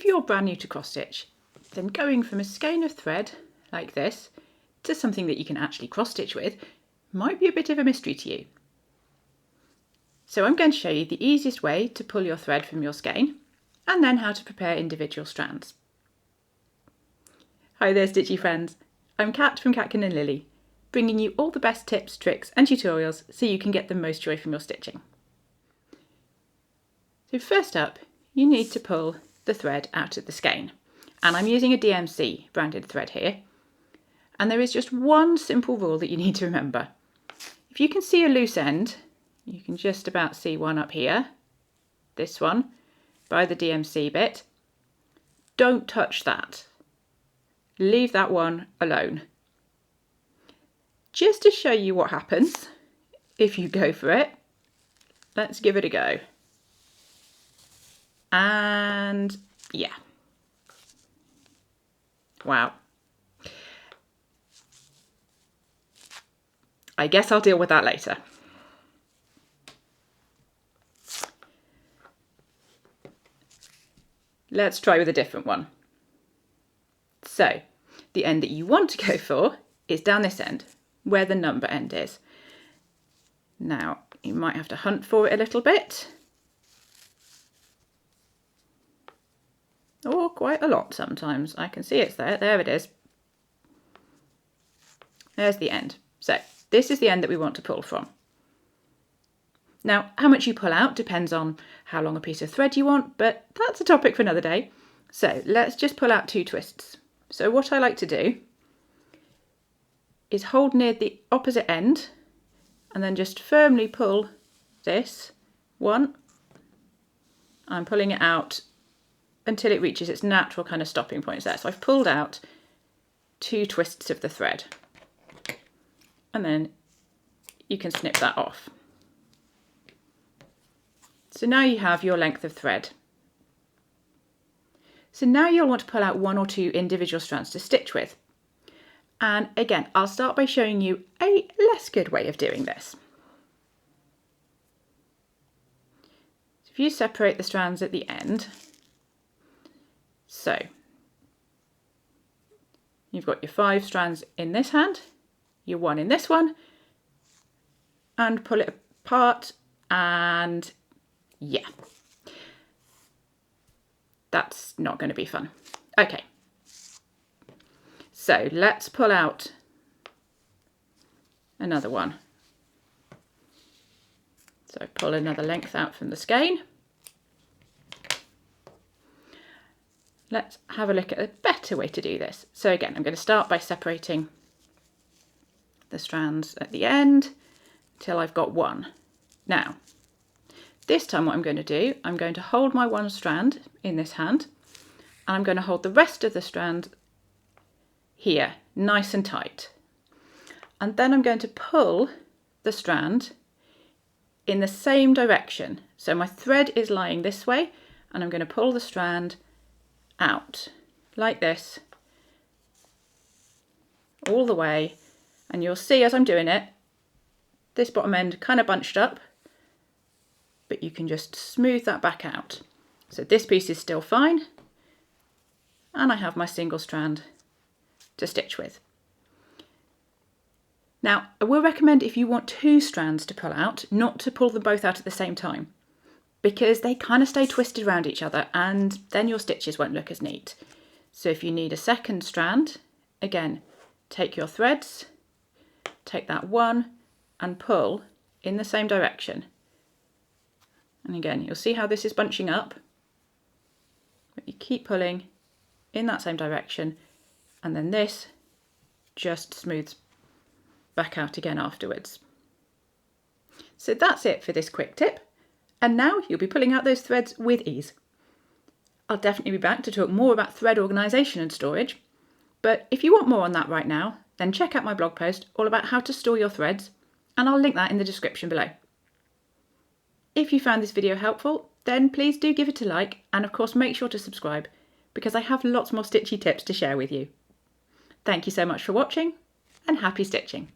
if you're brand new to cross stitch, then going from a skein of thread like this to something that you can actually cross stitch with might be a bit of a mystery to you. So I'm going to show you the easiest way to pull your thread from your skein and then how to prepare individual strands. Hi there stitchy friends, I'm Kat from Catkin and Lily, bringing you all the best tips, tricks and tutorials so you can get the most joy from your stitching. So first up, you need to pull the thread out of the skein, and I'm using a DMC branded thread here, and there is just one simple rule that you need to remember. If you can see a loose end, you can just about see one up here, this one, by the DMC bit. Don't touch that. Leave that one alone. Just to show you what happens if you go for it, let's give it a go. And yeah. Wow. I guess I'll deal with that later. Let's try with a different one. So, the end that you want to go for is down this end, where the number end is. Now, you might have to hunt for it a little bit. Or quite a lot sometimes. I can see it's there. There it is. There's the end. So, this is the end that we want to pull from. Now, how much you pull out depends on how long a piece of thread you want, but that's a topic for another day. So let's just pull out 2 twists. So what I like to do is hold near the opposite end and then just firmly pull this one. I'm pulling it out until it reaches its natural kind of stopping point there. So I've pulled out 2 twists of the thread, and then you can snip that off. So now you have your length of thread. So now you'll want to pull out 1 or 2 individual strands to stitch with. And again, I'll start by showing you a less good way of doing this. So if you separate the strands at the end, so you've got your 5 strands in this hand, your 1 in this one, and pull it apart, and yeah, that's not going to be fun. Okay, so let's pull out another one. So pull another length out from the skein. Let's have a look at a better way to do this. So again, I'm going to start by separating the strands at the end until I've got 1. Now, this time what I'm going to do, I'm going to hold my 1 strand in this hand, and I'm going to hold the rest of the strand here, nice and tight. And then I'm going to pull the strand in the same direction. So my thread is lying this way, and I'm going to pull the strand out like this all the way, and you'll see as I'm doing it, this bottom end kind of bunched up, but you can just smooth that back out. So this piece is still fine, and I have my single strand to stitch with. Now, I will recommend if you want 2 strands to pull out, not to pull them both out at the same time, because they kind of stay twisted around each other and then your stitches won't look as neat. So if you need a second strand, again, take your threads, take that one and pull in the same direction. And again, you'll see how this is bunching up, but you keep pulling in that same direction, and then this just smooths back out again afterwards. So that's it for this quick tip, and now you'll be pulling out those threads with ease. I'll definitely be back to talk more about thread organisation and storage, but if you want more on that right now, then check out my blog post all about how to store your threads, and I'll link that in the description below. If you found this video helpful, then please do give it a like, and of course make sure to subscribe, because I have lots more stitchy tips to share with you. Thank you so much for watching, and happy stitching!